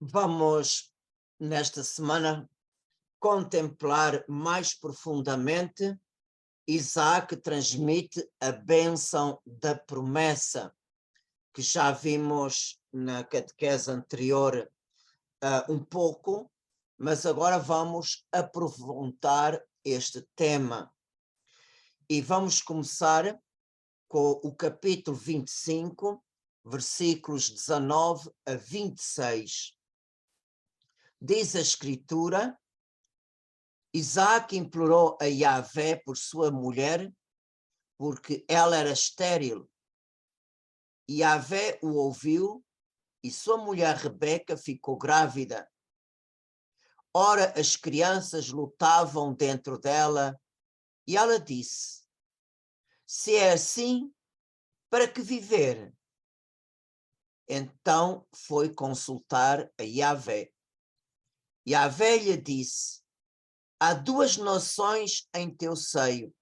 Vamos, nesta semana, contemplar mais profundamente Isaac transmite a bênção da promessa, que já vimos na catequese anterior um pouco, mas agora vamos aprofundar este tema. E vamos começar com o capítulo 25, versículos 19 a 26. Diz a Escritura: Isaac implorou a Yahvé por sua mulher, porque ela era estéril. Yahvé o ouviu e sua mulher Rebeca ficou grávida. Ora, as crianças lutavam dentro dela e ela disse: se é assim, para que viver? Então foi consultar a Yahvé. Yahvé lhe disse: há duas nações em teu seio,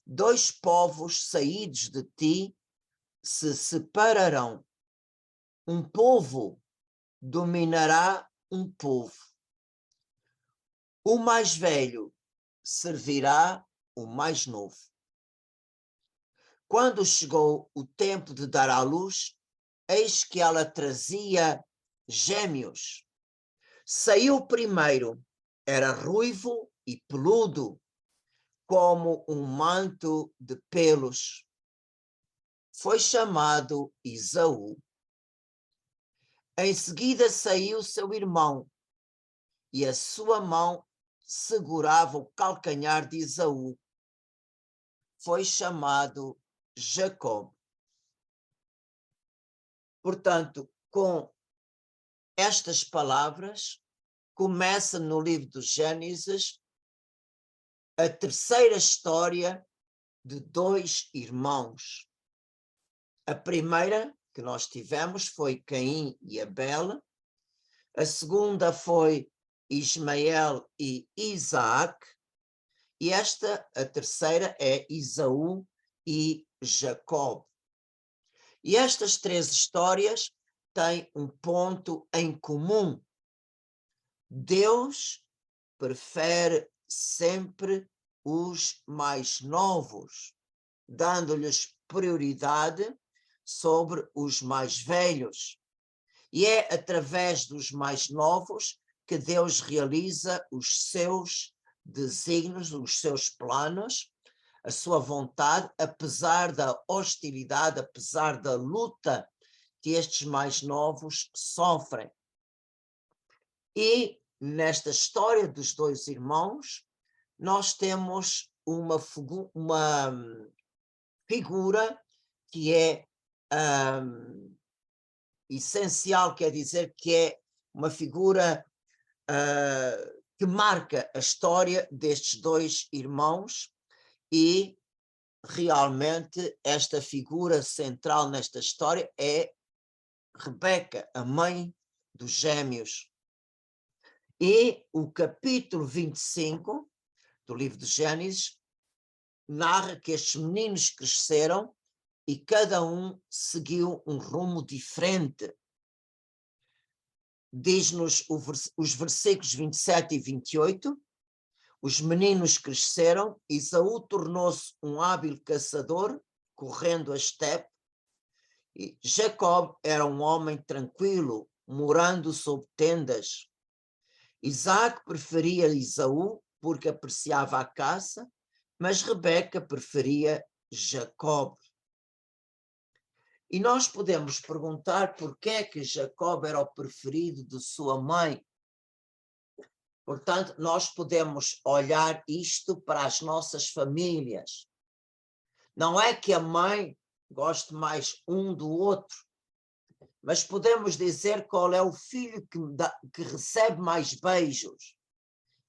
dois povos saídos de ti se separarão. Um povo dominará um povo. O mais velho servirá o mais novo. Quando chegou o tempo de dar à luz, eis que ela trazia gêmeos. Saiu o primeiro, era ruivo e peludo, como um manto de pelos. Foi chamado Esaú. Em seguida saiu seu irmão, e a sua mão segurava o calcanhar de Esaú. Foi chamado Jacó. Portanto, com estas palavras, começa no livro do Gênesis a terceira história de dois irmãos. A primeira que nós tivemos foi Caim e Abel. A segunda foi Ismael e Isaac. E a terceira, é Esaú e Jacó. E estas três histórias têm um ponto em comum. Deus prefere sempre os mais novos, dando-lhes prioridade sobre os mais velhos. E é através dos mais novos que Deus realiza os seus desígnios, os seus planos, a sua vontade, apesar da hostilidade, apesar da luta que estes mais novos sofrem. E nesta história dos dois irmãos, nós temos uma figura que é essencial, quer dizer que é uma figura que marca a história destes dois irmãos, e realmente esta figura central nesta história é Rebeca, a mãe dos gêmeos. E o capítulo 25 do livro de Gênesis narra que estes meninos cresceram e cada um seguiu um rumo diferente. Diz-nos os versículos 27 e 28, os meninos cresceram, Esaú tornou-se um hábil caçador, correndo a estepe, e Jacó era um homem tranquilo, morando sob tendas. Isaac preferia Esaú porque apreciava a caça, mas Rebeca preferia Jacó. E nós podemos perguntar por que é que Jacó era o preferido de sua mãe. Portanto, nós podemos olhar isto para as nossas famílias. Não é que a mãe goste mais um do outro, mas podemos dizer qual é o filho que recebe mais beijos.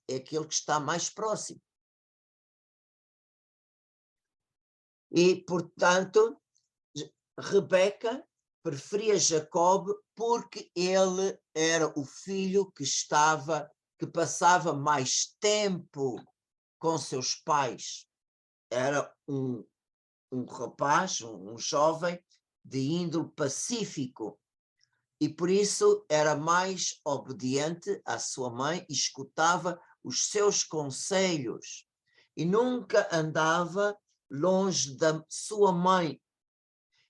É aquele que está mais próximo. E, portanto, Rebeca preferia Jacob porque ele era o filho que passava mais tempo com seus pais. Era um rapaz, um jovem de índole pacífico. e por isso era mais obediente à sua mãe e escutava os seus conselhos e nunca andava longe da sua mãe.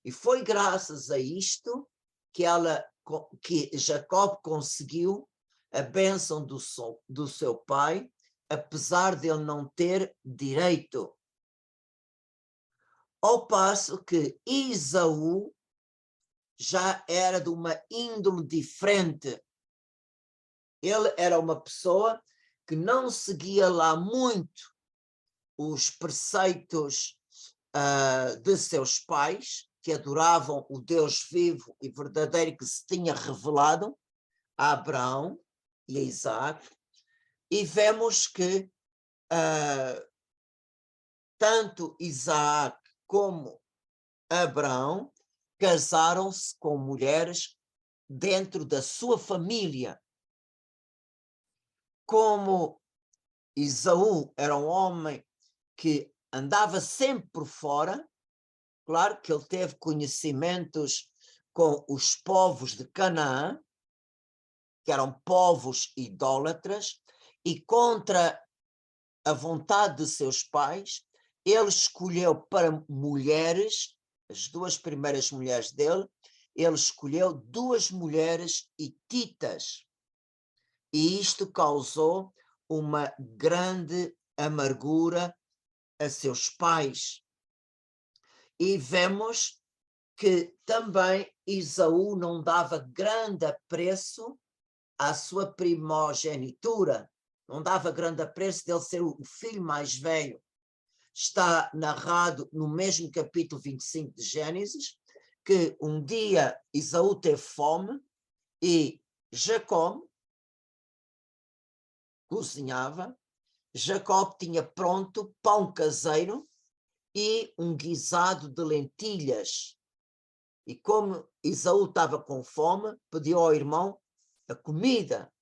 E foi graças a isto que Jacob conseguiu a bênção do seu pai, apesar de ele não ter direito. Ao passo que Esaú já era de uma índole diferente. Ele era uma pessoa que não seguia lá muito os preceitos de seus pais, que adoravam o Deus vivo e verdadeiro que se tinha revelado a Abraão e a Isaac, e vemos que tanto Isaac como Abraão casaram-se com mulheres dentro da sua família. Como Esaú era um homem que andava sempre por fora, claro que ele teve conhecimentos com os povos de Canaã, que eram povos idólatras, e contra a vontade de seus pais, ele escolheu para mulheres, as duas primeiras mulheres dele, ele escolheu duas mulheres hititas. E isto causou uma grande amargura a seus pais. E vemos que também Esaú não dava grande apreço à sua primogenitura, não dava grande apreço dele ser o filho mais velho. Está narrado no mesmo capítulo 25 de Gênesis, que um dia Esaú teve fome e Jacó cozinhava, Jacó tinha pronto pão caseiro e um guisado de lentilhas. E como Esaú estava com fome, pediu ao irmão a comida.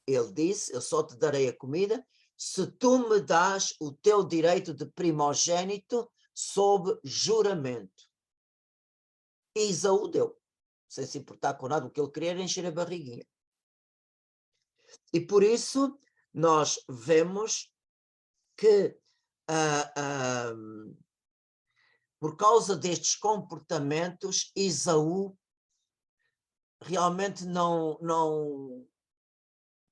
Ele disse, eu só te darei a comida se tu me dás o teu direito de primogênito sob juramento. E Esaú deu, sem se importar com nada, o que ele queria era encher a barriguinha. E por isso nós vemos que por causa destes comportamentos, Esaú realmente não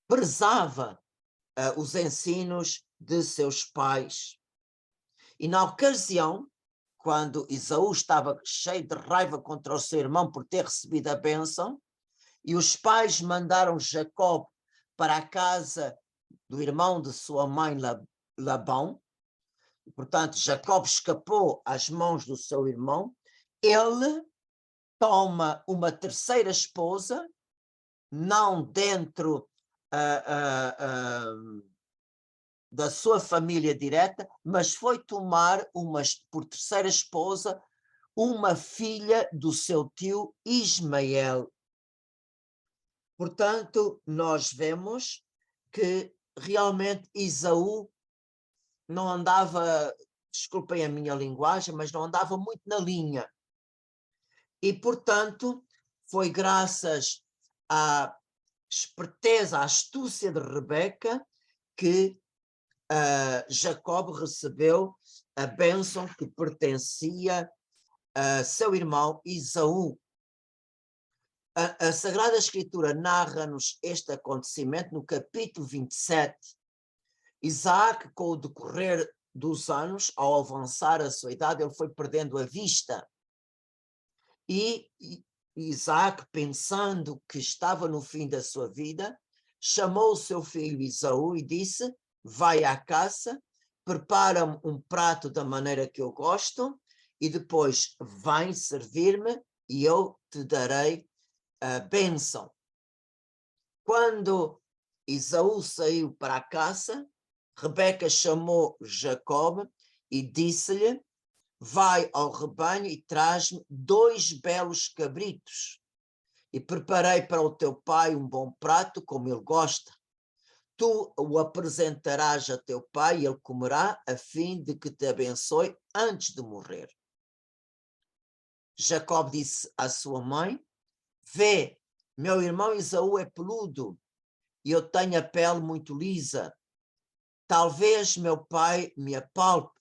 prezava os ensinos de seus pais. E na ocasião, quando Esaú estava cheio de raiva contra o seu irmão por ter recebido a bênção, e os pais mandaram Jacó para a casa do irmão de sua mãe Labão, e, portanto, Jacó escapou às mãos do seu irmão, ele toma uma terceira esposa, não dentro da sua família direta, mas foi tomar por terceira esposa uma filha do seu tio Ismael. Portanto, nós vemos que realmente Esaú não andava, desculpem a minha linguagem, mas não andava muito na linha. E, portanto, foi graças à esperteza, à astúcia de Rebeca, que Jacob recebeu a bênção que pertencia a seu irmão Esaú. A Sagrada Escritura narra-nos este acontecimento no capítulo 27. Isaac, com o decorrer dos anos, ao avançar a sua idade, ele foi perdendo a vista. E Isaac, pensando que estava no fim da sua vida, chamou o seu filho Esaú e disse: vai à caça, prepara-me um prato da maneira que eu gosto e depois vem servir-me e eu te darei a bênção. Quando Esaú saiu para a caça, Rebeca chamou Jacob e disse-lhe: vai ao rebanho e traz-me 2 belos cabritos. E preparei para o teu pai um bom prato, como ele gosta. Tu o apresentarás a teu pai e ele comerá, a fim de que te abençoe antes de morrer. Jacob disse à sua mãe: vê, meu irmão Esaú é peludo e eu tenho a pele muito lisa. Talvez meu pai me apalpe,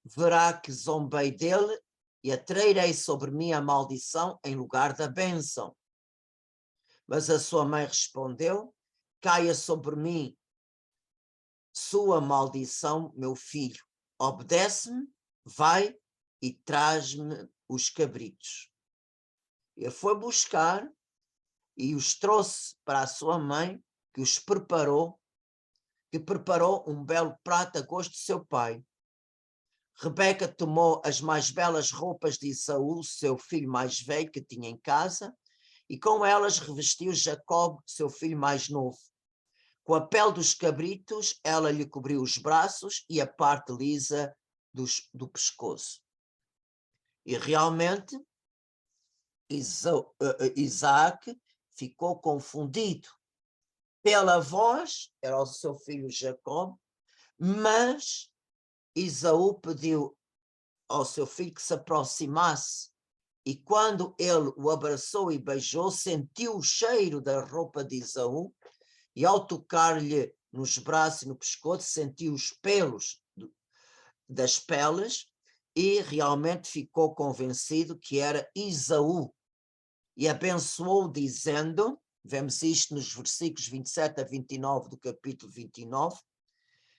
verá que zombei dele e atrairei sobre mim a maldição em lugar da bênção. Mas a sua mãe respondeu: caia sobre mim sua maldição, meu filho. Obedece-me, vai e traz-me os cabritos. Ele foi buscar e os trouxe para a sua mãe, que preparou um belo prato a gosto de seu pai. Rebeca tomou as mais belas roupas de Esaú, seu filho mais velho, que tinha em casa, e com elas revestiu Jacob, seu filho mais novo. Com a pele dos cabritos, ela lhe cobriu os braços e a parte lisa do pescoço. E realmente, Isaac ficou confundido. Pela voz, era o seu filho Jacob, mas Esaú pediu ao seu filho que se aproximasse, e quando ele o abraçou e beijou, sentiu o cheiro da roupa de Esaú, e ao tocar-lhe nos braços e no pescoço, sentiu os pelos das peles, e realmente ficou convencido que era Esaú, e abençoou dizendo, vemos isto nos versículos 27 a 29 do capítulo 29,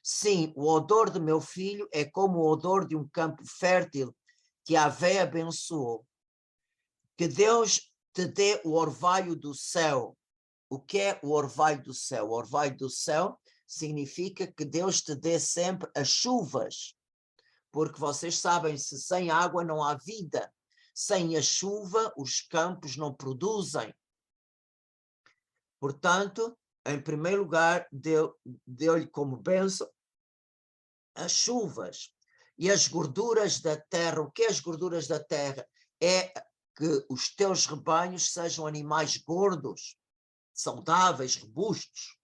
sim, o odor de meu filho é como o odor de um campo fértil que Yahvé abençoou. Que Deus te dê o orvalho do céu. O que é o orvalho do céu? O orvalho do céu significa que Deus te dê sempre as chuvas, porque vocês sabem, se sem água não há vida, sem a chuva os campos não produzem. Portanto, em primeiro lugar, deu-lhe como bênção as chuvas e as gorduras da terra. O que é as gorduras da terra? É que os teus rebanhos sejam animais gordos, saudáveis, robustos.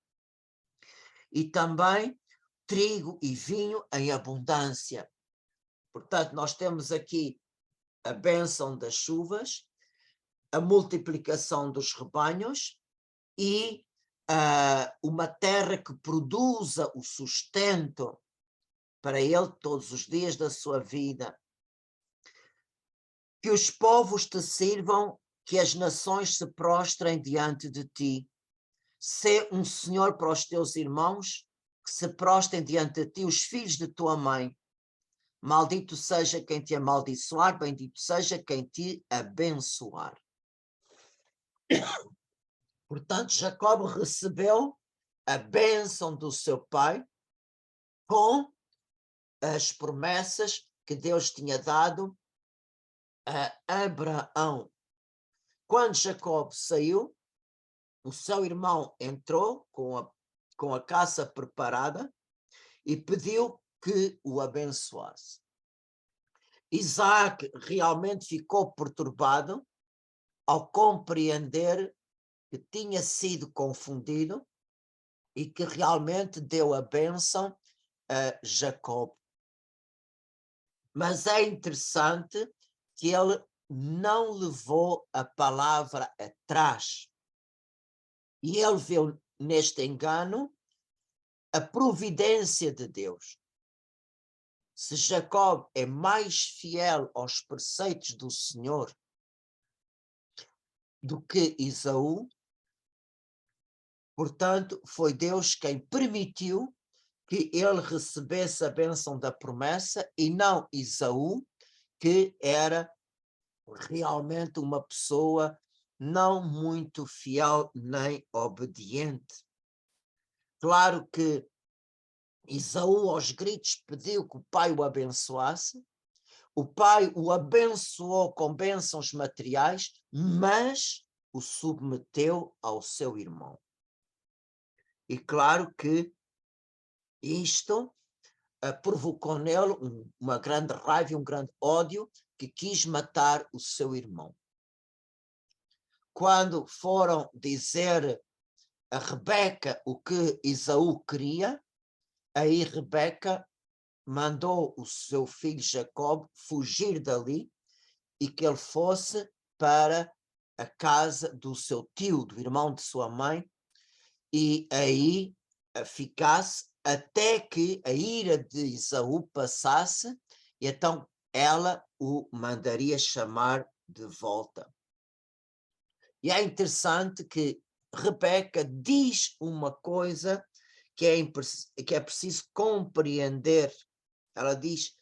E também trigo e vinho em abundância. Portanto, nós temos aqui a bênção das chuvas, a multiplicação dos rebanhos e uma terra que produza o sustento para ele todos os dias da sua vida. Que os povos te sirvam, que as nações se prostrem diante de ti. Sê um senhor para os teus irmãos, que se prostrem diante de ti os filhos de tua mãe. Maldito seja quem te amaldiçoar, bendito seja quem te abençoar. Portanto, Jacob recebeu a bênção do seu pai com as promessas que Deus tinha dado a Abraão. Quando Jacob saiu, o seu irmão entrou com a caça preparada e pediu que o abençoasse. Isaac realmente ficou perturbado ao compreender que tinha sido confundido e que realmente deu a bênção a Jacob. Mas é interessante que ele não levou a palavra atrás. E ele viu neste engano a providência de Deus. Se Jacob é mais fiel aos preceitos do Senhor do que Esaú, portanto, foi Deus quem permitiu que ele recebesse a bênção da promessa e não Esaú, que era realmente uma pessoa não muito fiel nem obediente. Claro que Esaú aos gritos pediu que o pai o abençoasse, o pai o abençoou com bênçãos materiais, mas o submeteu ao seu irmão. E claro que isto provocou nele uma grande raiva e um grande ódio, que quis matar o seu irmão. Quando foram dizer a Rebeca o que Esaú queria, aí Rebeca mandou o seu filho Jacob fugir dali e que ele fosse para a casa do seu tio, do irmão de sua mãe, e aí ficasse até que a ira de Esaú passasse, e então ela o mandaria chamar de volta. E é interessante que Rebeca diz uma coisa que é preciso compreender. Ela diz,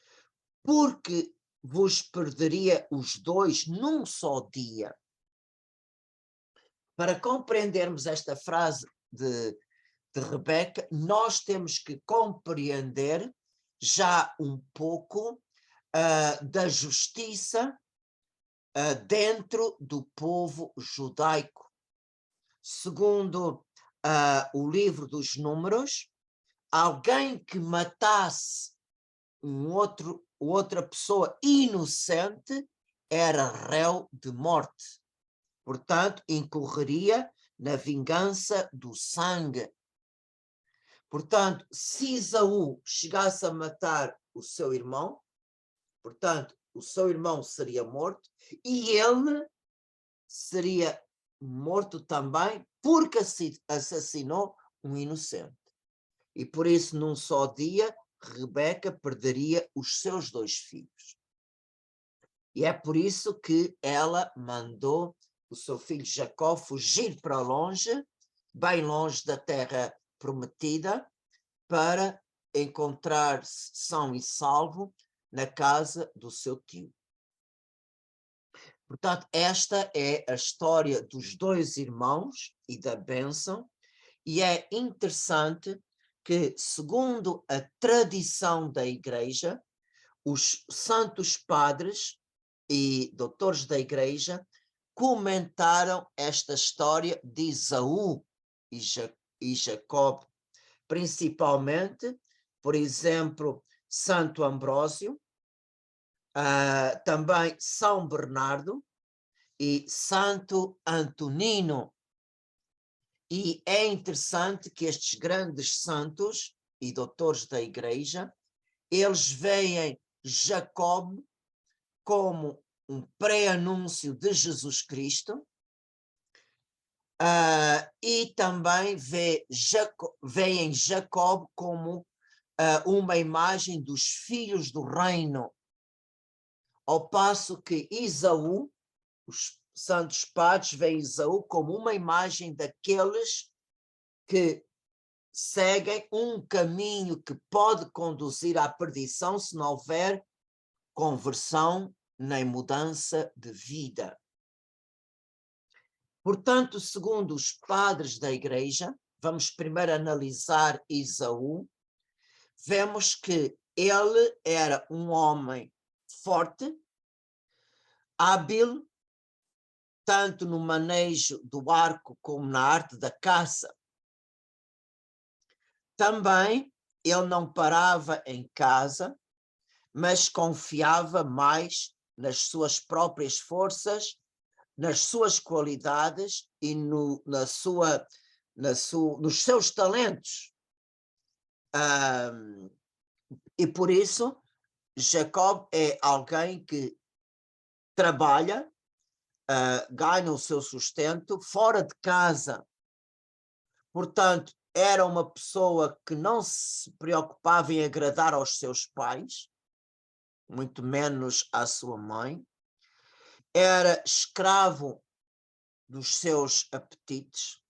porque vos perderia os dois num só dia. Para compreendermos esta frase de Rebeca, nós temos que compreender já um pouco da justiça dentro do povo judaico. Segundo o livro dos Números, alguém que matasse outra pessoa inocente era réu de morte. Portanto, incorreria na vingança do sangue. Portanto, se Esaú chegasse a matar o seu irmão, portanto, o seu irmão seria morto e ele seria morto também porque assassinou um inocente. E por isso, num só dia, Rebeca perderia os seus 2 filhos. E é por isso que ela mandou o seu filho Jacó fugir para longe, bem longe da terra prometida, para encontrar-se são e salvo na casa do seu tio. Portanto, esta é a história dos 2 irmãos e da bênção, e é interessante que, segundo a tradição da Igreja, os santos padres e doutores da Igreja comentaram esta história de Esaú e Jacó, principalmente, por exemplo, Santo Ambrósio, também São Bernardo e Santo Antonino. E é interessante que estes grandes santos e doutores da Igreja, eles veem Jacob como um pré-anúncio de Jesus Cristo, e também veem Jacob como uma imagem dos filhos do reino, ao passo que Esaú, os santos padres veem Esaú como uma imagem daqueles que seguem um caminho que pode conduzir à perdição se não houver conversão nem mudança de vida. Portanto, segundo os padres da Igreja, vamos primeiro analisar Esaú, vemos que ele era um homem forte, hábil, tanto no manejo do arco como na arte da caça. Também ele não parava em casa, mas confiava mais nas suas próprias forças, nas suas qualidades e nos seus talentos. E por isso, Jacob é alguém que trabalha, ganha o seu sustento fora de casa. Portanto, era uma pessoa que não se preocupava em agradar aos seus pais, muito menos à sua mãe. Era escravo dos seus apetites.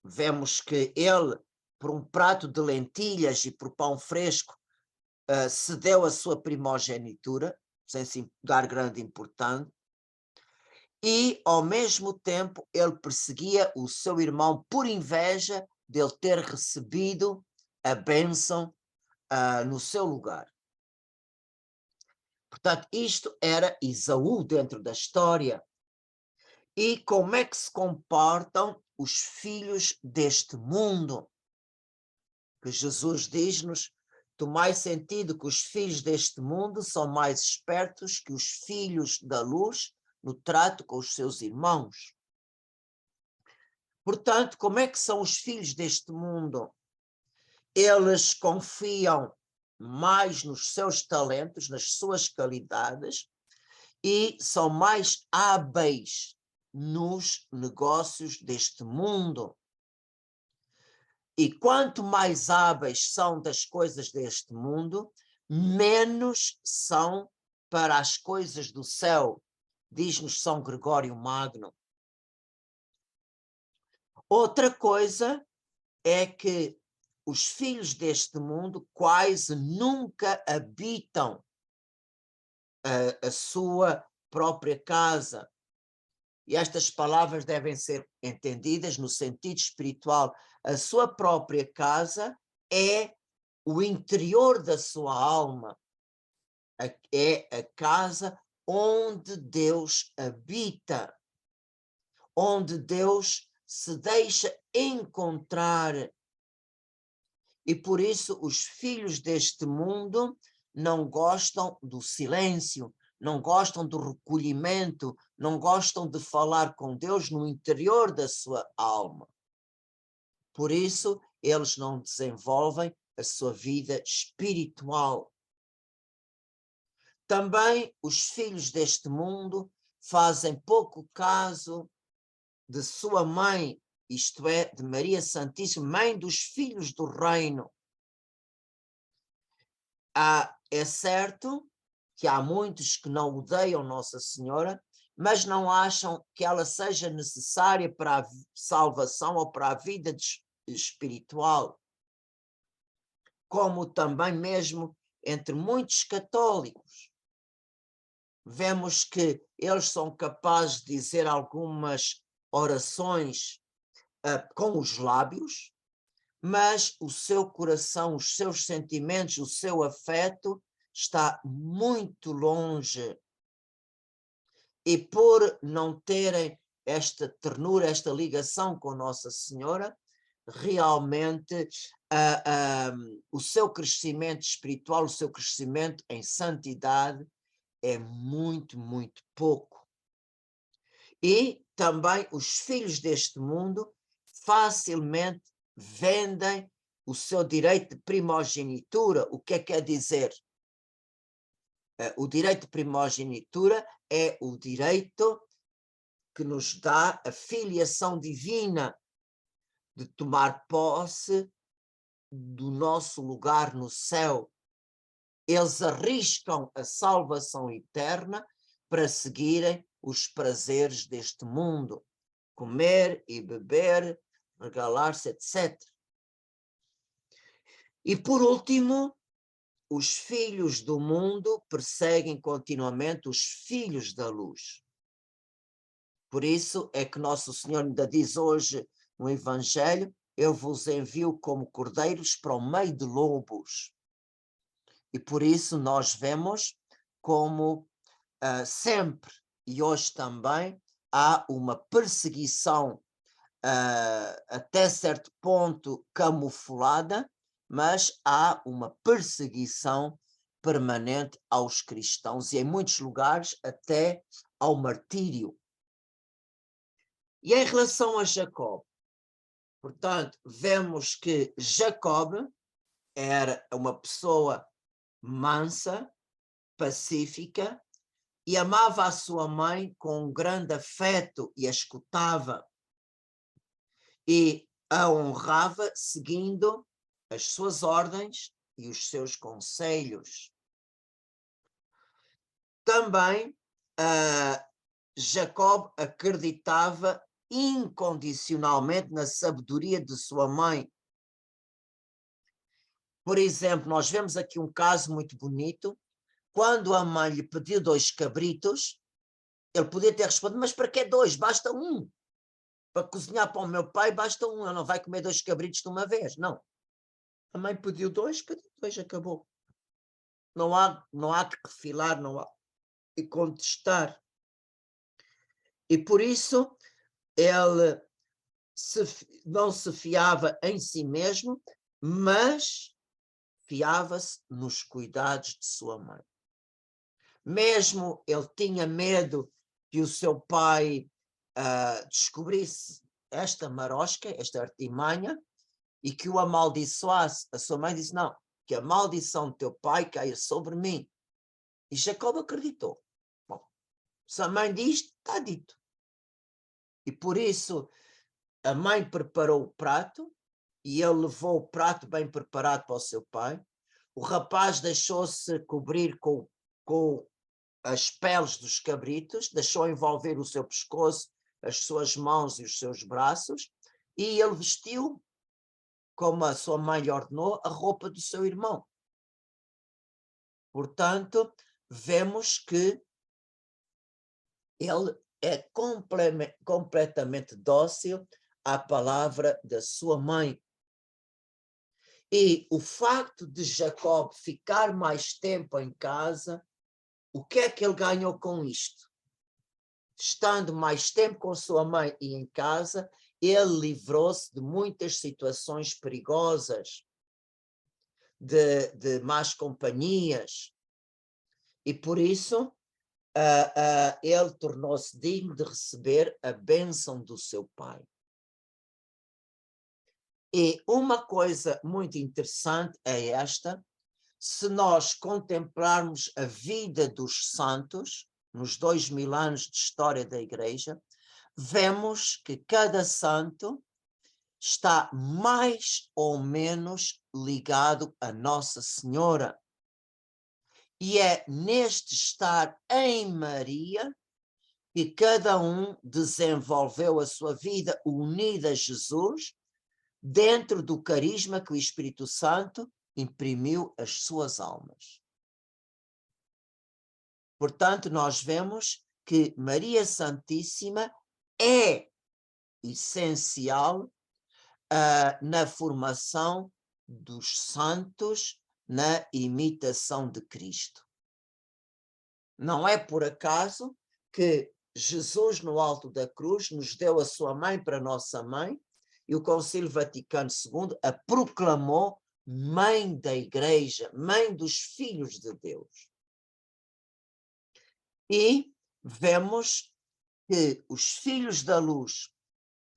Vemos que ele, por um prato de lentilhas e por pão fresco, cedeu a sua primogenitura, sem se dar grande importância. E, ao mesmo tempo, ele perseguia o seu irmão por inveja de ele ter recebido a bênção no seu lugar. Portanto, isto era Esaú dentro da história. E como é que se comportam os filhos deste mundo? Que Jesus diz-nos, tomai sentido que os filhos deste mundo são mais espertos que os filhos da luz no trato com os seus irmãos. Portanto, como é que são os filhos deste mundo? Eles confiam mais nos seus talentos, nas suas qualidades, e são mais hábeis nos negócios deste mundo. E quanto mais hábeis são das coisas deste mundo, menos são para as coisas do céu, diz-nos São Gregório Magno. Outra coisa é que os filhos deste mundo quase nunca habitam a sua própria casa. E estas palavras devem ser entendidas no sentido espiritual. A sua própria casa é o interior da sua alma. É a casa onde Deus habita, onde Deus se deixa encontrar. E por isso os filhos deste mundo não gostam do silêncio, não gostam do recolhimento, não gostam de falar com Deus no interior da sua alma. Por isso, eles não desenvolvem a sua vida espiritual. Também os filhos deste mundo fazem pouco caso de sua mãe, isto é, de Maria Santíssima, mãe dos filhos do reino. É certo que há muitos que não odeiam Nossa Senhora, mas não acham que ela seja necessária para a salvação ou para a vida espiritual. Como também mesmo entre muitos católicos. Vemos que eles são capazes de dizer algumas orações com os lábios, mas o seu coração, os seus sentimentos, o seu afeto está muito longe. E por não terem esta ternura, esta ligação com Nossa Senhora, realmente o seu crescimento espiritual, o seu crescimento em santidade é muito, muito pouco. E também os filhos deste mundo facilmente vendem o seu direito de primogenitura. O que quer dizer? O direito de primogenitura é o direito que nos dá a filiação divina, de tomar posse do nosso lugar no céu. Eles arriscam a salvação eterna para seguirem os prazeres deste mundo, comer e beber, regalar-se, etc. E por último, os filhos do mundo perseguem continuamente os filhos da luz. Por isso é que Nosso Senhor ainda diz hoje no Evangelho: eu vos envio como cordeiros para o meio de lobos. E por isso nós vemos como sempre, e hoje também, há uma perseguição até certo ponto camuflada, mas há uma perseguição permanente aos cristãos e em muitos lugares até ao martírio. E em relação a Jacob, portanto, vemos que Jacob era uma pessoa mansa, pacífica, e amava a sua mãe com um grande afeto e a escutava. E a honrava seguindo as suas ordens e os seus conselhos. Também Jacob acreditava incondicionalmente na sabedoria de sua mãe. Por exemplo, nós vemos aqui um caso muito bonito. Quando a mãe lhe pediu 2 cabritos, ele podia ter respondido: mas para que 2? Basta 1. Para cozinhar para o meu pai basta 1. Ele não vai comer 2 cabritos de uma vez. Não. A mãe pediu 2, acabou. Não há que refilar, não há que contestar. E por isso ele não se fiava em si mesmo, mas fiava-se nos cuidados de sua mãe. Mesmo ele tinha medo que o seu pai descobrisse esta marosca, esta artimanha, e que o amaldiçoasse. A sua mãe disse: não, que a maldição do teu pai caia sobre mim. E Jacob acreditou. Bom, se a mãe diz, está dito. E por isso a mãe preparou o prato e ele levou o prato bem preparado para o seu pai. O rapaz deixou-se cobrir com as peles dos cabritos, deixou envolver o seu pescoço, as suas mãos e os seus braços, e ele vestiu, como a sua mãe lhe ordenou, a roupa do seu irmão. Portanto, vemos que ele é completamente dócil à palavra da sua mãe. E o facto de Jacob ficar mais tempo em casa, o que é que ele ganhou com isto? Estando mais tempo com sua mãe e em casa, ele livrou-se de muitas situações perigosas, de más companhias, e por isso ele tornou-se digno de receber a bênção do seu pai. E uma coisa muito interessante é esta: se nós contemplarmos a vida dos santos, nos 2000 anos de história da Igreja, vemos que cada santo está mais ou menos ligado a Nossa Senhora. E é neste estar em Maria que cada um desenvolveu a sua vida unida a Jesus, dentro do carisma que o Espírito Santo imprimiu às suas almas. Portanto, nós vemos que Maria Santíssima é essencial na formação dos santos, na imitação de Cristo. Não é por acaso que Jesus, no alto da cruz, nos deu a sua mãe para nossa mãe, e o Concílio Vaticano II a proclamou mãe da Igreja, mãe dos filhos de Deus. E vemos que os filhos da luz,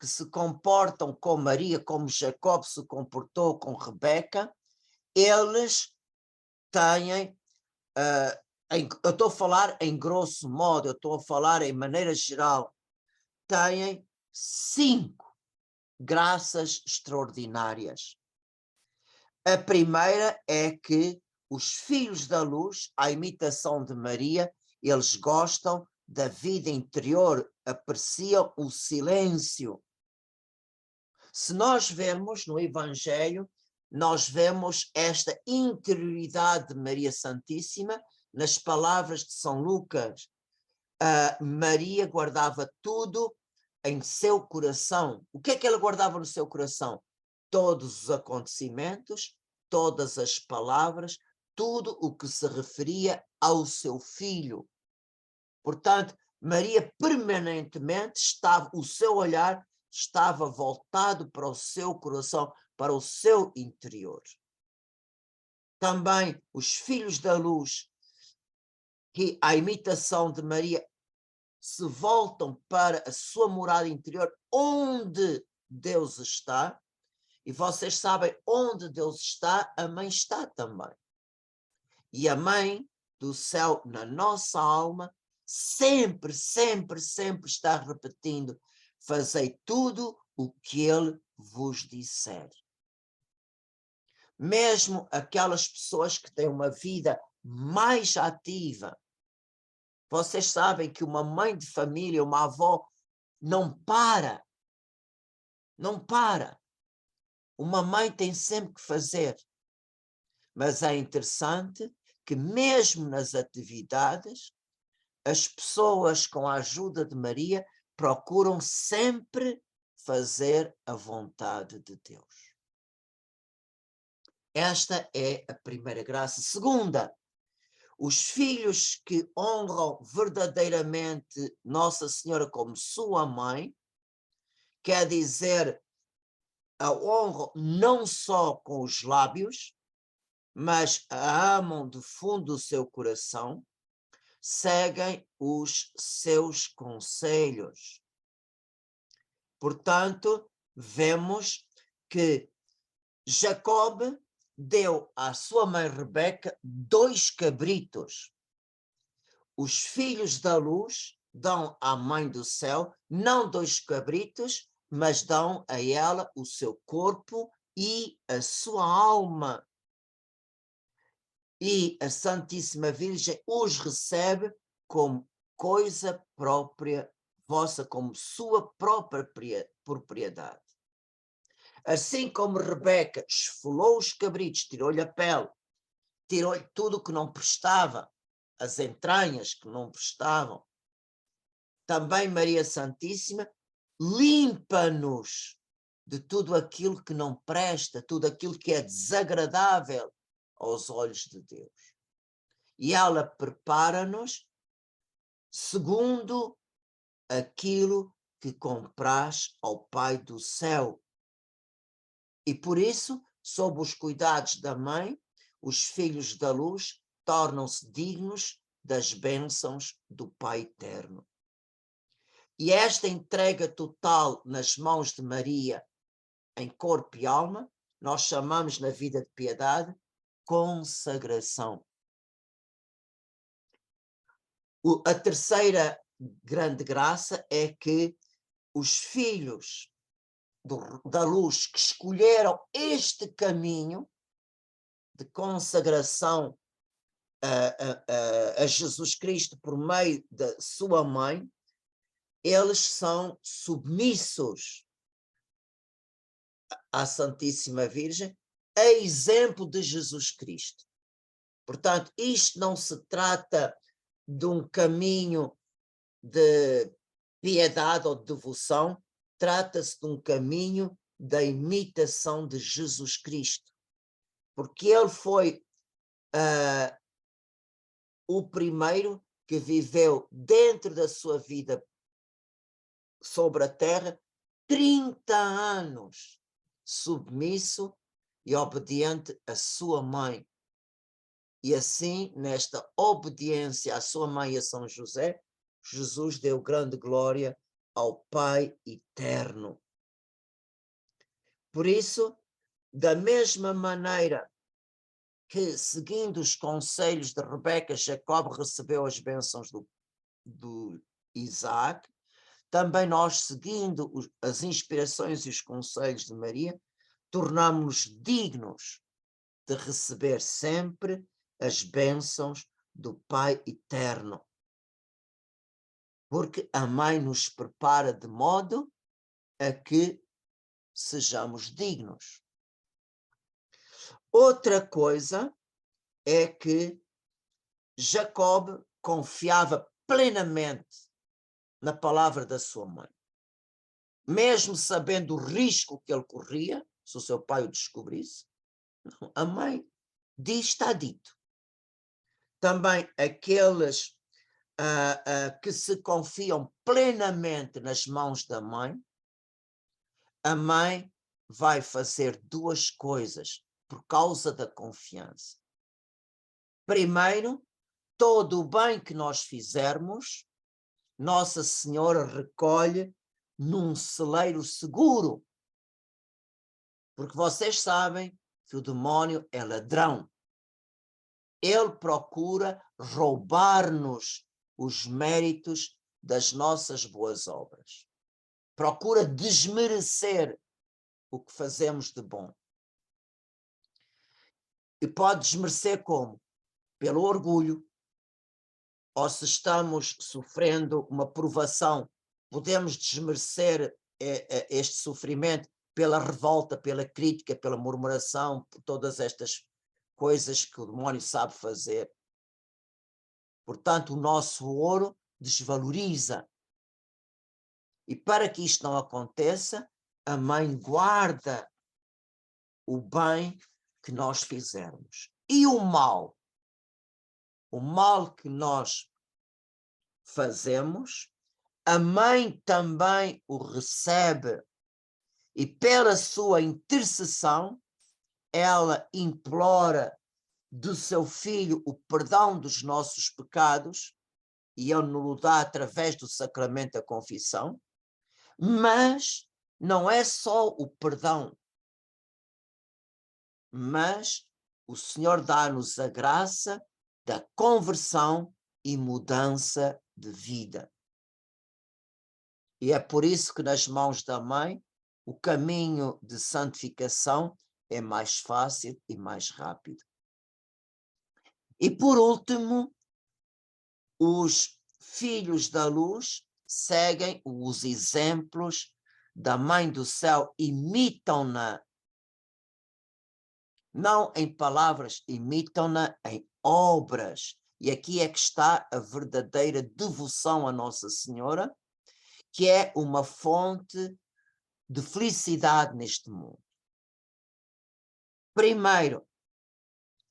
que se comportam com Maria, como Jacob se comportou com Rebeca, eles têm, eu estou a falar em grosso modo, eu estou a falar em maneira geral, têm 5 graças extraordinárias. A primeira é que os filhos da luz, à imitação de Maria, eles gostam da vida interior, apreciam o silêncio. Se nós vermos no Evangelho, nós vemos esta interioridade de Maria Santíssima nas palavras de São Lucas. Maria guardava tudo em seu coração. O que é que ela guardava no seu coração? Todos os acontecimentos, todas as palavras, tudo o que se referia ao seu filho. Portanto, Maria permanentemente estava, o seu olhar estava voltado para o seu coração, para o seu interior. Também os filhos da luz, que à imitação de Maria se voltam para a sua morada interior, onde Deus está, e vocês sabem, onde Deus está, a mãe está também. E a mãe do céu na nossa alma sempre, sempre, sempre está repetindo: fazei tudo o que ele vos disser. Mesmo aquelas pessoas que têm uma vida mais ativa, vocês sabem que uma mãe de família, uma avó, não para. Não para. Uma mãe tem sempre que fazer. Mas é interessante que mesmo nas atividades, as pessoas, com a ajuda de Maria, procuram sempre fazer a vontade de Deus. Esta é a primeira graça. Segunda, os filhos que honram verdadeiramente Nossa Senhora como sua mãe, quer dizer, a honram não só com os lábios, mas a amam do fundo do seu coração, seguem os seus conselhos. Portanto, vemos que Jacob deu à sua mãe Rebeca 2 cabritos. Os filhos da luz dão à Mãe do Céu, não 2 cabritos, mas dão a ela o seu corpo e a sua alma. E a Santíssima Virgem os recebe como coisa própria vossa, como sua própria propriedade. Assim como Rebeca esfolou os cabritos, tirou-lhe a pele, tirou-lhe tudo o que não prestava, as entranhas que não prestavam, também Maria Santíssima limpa-nos de tudo aquilo que não presta, tudo aquilo que é desagradável aos olhos de Deus. E ela prepara-nos segundo aquilo que compraz ao Pai do céu. E por isso, sob os cuidados da mãe, os filhos da luz tornam-se dignos das bênçãos do Pai eterno. E esta entrega total nas mãos de Maria, em corpo e alma, nós chamamos na vida de piedade consagração. A terceira grande graça é que os filhos da luz que escolheram este caminho de consagração a Jesus Cristo por meio da sua mãe, eles são submissos à Santíssima Virgem, a exemplo de Jesus Cristo. Portanto, isto não se trata de um caminho de piedade ou de devoção, trata-se de um caminho da imitação de Jesus Cristo. Porque ele foi o primeiro que viveu dentro da sua vida sobre a terra 30 anos submisso e obediente à sua mãe. E assim, nesta obediência à sua mãe e a São José, Jesus deu grande glória ao Pai eterno. Por isso, da mesma maneira que, seguindo os conselhos de Rebeca, Jacob recebeu as bênçãos do Isaac, também nós, seguindo as inspirações e os conselhos de Maria, tornamos-nos dignos de receber sempre as bênçãos do Pai eterno. Porque a mãe nos prepara de modo a que sejamos dignos. Outra coisa é que Jacob confiava plenamente na palavra da sua mãe. Mesmo sabendo o risco que ele corria, se o seu pai o descobrisse, a mãe diz, está dito. Também aqueles que se confiam plenamente nas mãos da mãe, a mãe vai fazer 2 coisas por causa da confiança. Primeiro, todo o bem que nós fizermos, Nossa Senhora recolhe num celeiro seguro. Porque vocês sabem que o demónio é ladrão. Ele procura roubar-nos os méritos das nossas boas obras. Procura desmerecer o que fazemos de bom. E pode desmerecer como? Pelo orgulho. Ou se estamos sofrendo uma provação, podemos desmerecer este sofrimento pela revolta, pela crítica, pela murmuração, por todas estas coisas que o demónio sabe fazer. Portanto, o nosso ouro desvaloriza. E para que isto não aconteça, a mãe guarda o bem que nós fizermos. E o mal? O mal que nós fazemos, a mãe também o recebe. E pela sua intercessão, ela implora do seu filho o perdão dos nossos pecados, e ele nos dá através do sacramento da confissão, mas não é só o perdão, mas o Senhor dá-nos a graça da conversão e mudança de vida. E é por isso que nas mãos da mãe o caminho de santificação é mais fácil e mais rápido. E por último, os filhos da luz seguem os exemplos da Mãe do Céu, imitam-na, não em palavras, imitam-na em obras. E aqui é que está a verdadeira devoção à Nossa Senhora, que é uma fonte de felicidade neste mundo. Primeiro,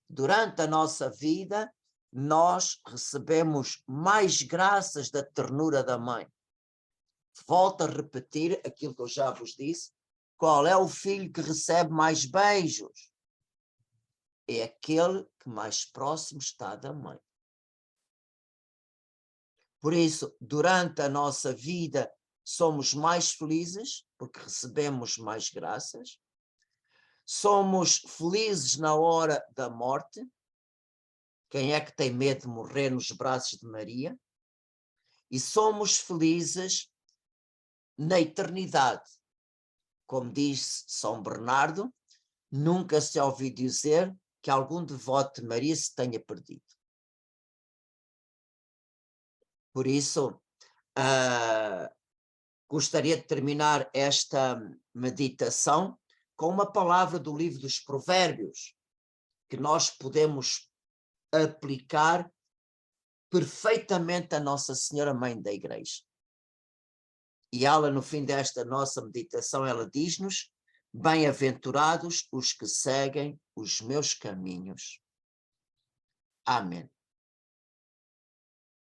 durante a nossa vida, nós recebemos mais graças da ternura da mãe. Volto a repetir aquilo que eu já vos disse. Qual é o filho que recebe mais beijos? É aquele que mais próximo está da mãe. Por isso, durante a nossa vida, somos mais felizes, porque recebemos mais graças. Somos felizes na hora da morte. Quem é que tem medo de morrer nos braços de Maria? E somos felizes na eternidade. Como diz São Bernardo, nunca se ouviu dizer que algum devoto de Maria se tenha perdido. Por isso, gostaria de terminar esta meditação com uma palavra do livro dos Provérbios, que nós podemos aplicar perfeitamente a Nossa Senhora Mãe da Igreja. E ela, no fim desta nossa meditação, ela diz-nos: bem-aventurados os que seguem os meus caminhos. Amém.